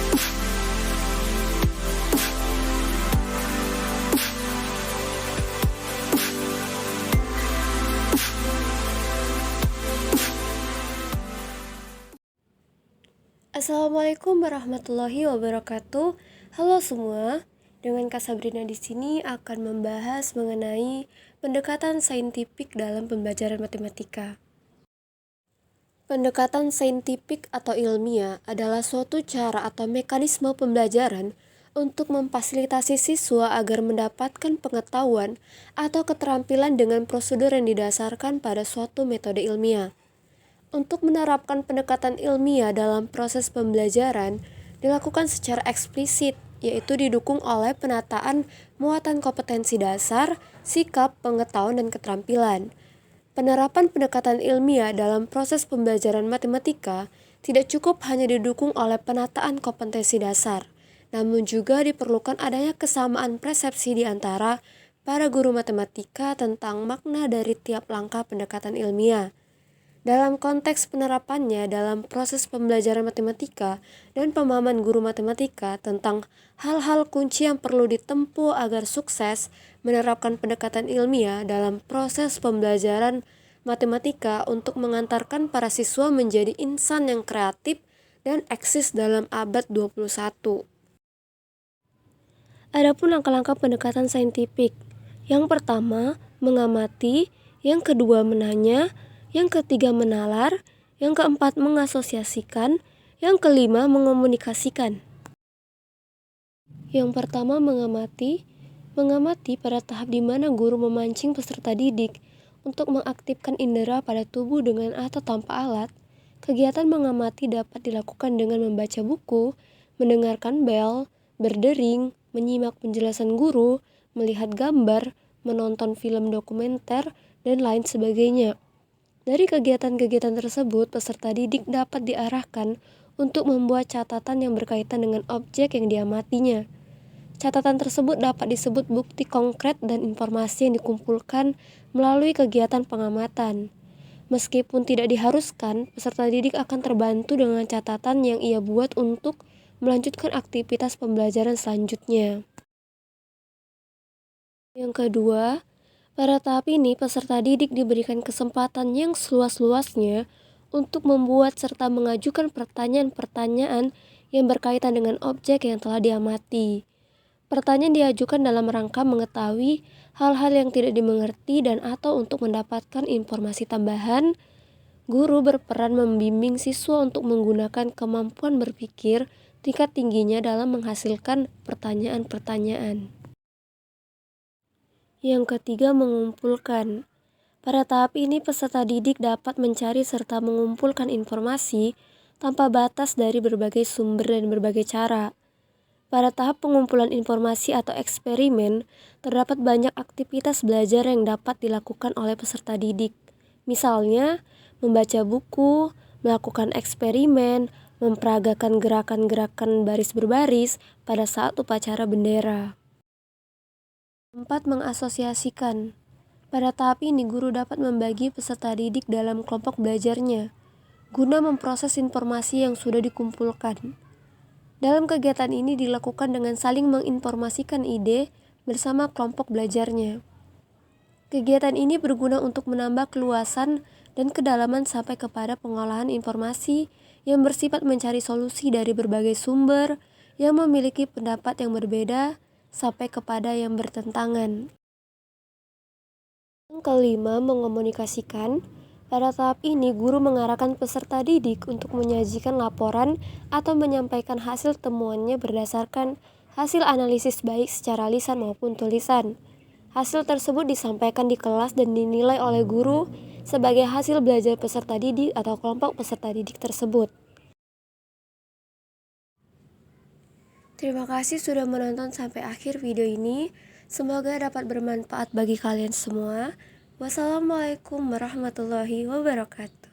Assalamualaikum warahmatullahi wabarakatuh. Halo semua, dengan Kak Sabrina di sini akan membahas mengenai pendekatan saintifik dalam pembelajaran matematika. Pendekatan saintifik atau ilmiah adalah suatu cara atau mekanisme pembelajaran untuk memfasilitasi siswa agar mendapatkan pengetahuan atau keterampilan dengan prosedur yang didasarkan pada suatu metode ilmiah. Untuk menerapkan pendekatan ilmiah dalam proses pembelajaran dilakukan secara eksplisit, yaitu didukung oleh penataan muatan kompetensi dasar, sikap, pengetahuan, dan keterampilan. Penerapan pendekatan ilmiah dalam proses pembelajaran matematika tidak cukup hanya didukung oleh penataan kompetensi dasar, namun juga diperlukan adanya kesamaan persepsi di antara para guru matematika tentang makna dari tiap langkah pendekatan ilmiah. Dalam konteks penerapannya dalam proses pembelajaran matematika dan pemahaman guru matematika tentang hal-hal kunci yang perlu ditempuh agar sukses menerapkan pendekatan ilmiah dalam proses pembelajaran matematika untuk mengantarkan para siswa menjadi insan yang kreatif dan eksis dalam abad 21. Adapun langkah-langkah pendekatan saintifik. Yang pertama, mengamati, yang kedua menanya, yang ketiga menalar, yang keempat mengasosiasikan, yang kelima mengomunikasikan. Yang pertama mengamati pada tahap di mana guru memancing peserta didik untuk mengaktifkan indera pada tubuh dengan atau tanpa alat. Kegiatan mengamati dapat dilakukan dengan membaca buku, mendengarkan bel, berdering, menyimak penjelasan guru, melihat gambar, menonton film dokumenter, dan lain sebagainya. Dari kegiatan-kegiatan tersebut, peserta didik dapat diarahkan untuk membuat catatan yang berkaitan dengan objek yang diamatinya. Catatan tersebut dapat disebut bukti konkret dan informasi yang dikumpulkan melalui kegiatan pengamatan. Meskipun tidak diharuskan, peserta didik akan terbantu dengan catatan yang ia buat untuk melanjutkan aktivitas pembelajaran selanjutnya. Yang kedua, pada tahap ini, peserta didik diberikan kesempatan yang seluas-luasnya untuk membuat serta mengajukan pertanyaan-pertanyaan yang berkaitan dengan objek yang telah diamati. Pertanyaan diajukan dalam rangka mengetahui hal-hal yang tidak dimengerti dan atau untuk mendapatkan informasi tambahan. Guru berperan membimbing siswa untuk menggunakan kemampuan berpikir tingkat tingginya dalam menghasilkan pertanyaan-pertanyaan. Yang ketiga, mengumpulkan. Pada tahap ini, peserta didik dapat mencari serta mengumpulkan informasi tanpa batas dari berbagai sumber dan berbagai cara. Pada tahap pengumpulan informasi atau eksperimen, terdapat banyak aktivitas belajar yang dapat dilakukan oleh peserta didik. Misalnya, membaca buku, melakukan eksperimen, memperagakan gerakan-gerakan baris berbaris pada saat upacara bendera. 4. Mengasosiasikan. Pada tahap ini, guru dapat membagi peserta didik dalam kelompok belajarnya, guna memproses informasi yang sudah dikumpulkan. Dalam kegiatan ini dilakukan dengan saling menginformasikan ide bersama kelompok belajarnya. Kegiatan ini berguna untuk menambah keluasan dan kedalaman sampai kepada pengolahan informasi yang bersifat mencari solusi dari berbagai sumber yang memiliki pendapat yang berbeda sampai kepada yang bertentangan. Yang kelima, mengomunikasikan. Pada tahap ini, guru mengarahkan peserta didik untuk menyajikan laporan atau menyampaikan hasil temuannya berdasarkan hasil analisis baik secara lisan maupun tulisan. Hasil tersebut disampaikan di kelas dan dinilai oleh guru sebagai hasil belajar peserta didik atau kelompok peserta didik tersebut. Terima kasih sudah menonton sampai akhir video ini. Semoga dapat bermanfaat bagi kalian semua. Wassalamualaikum warahmatullahi wabarakatuh.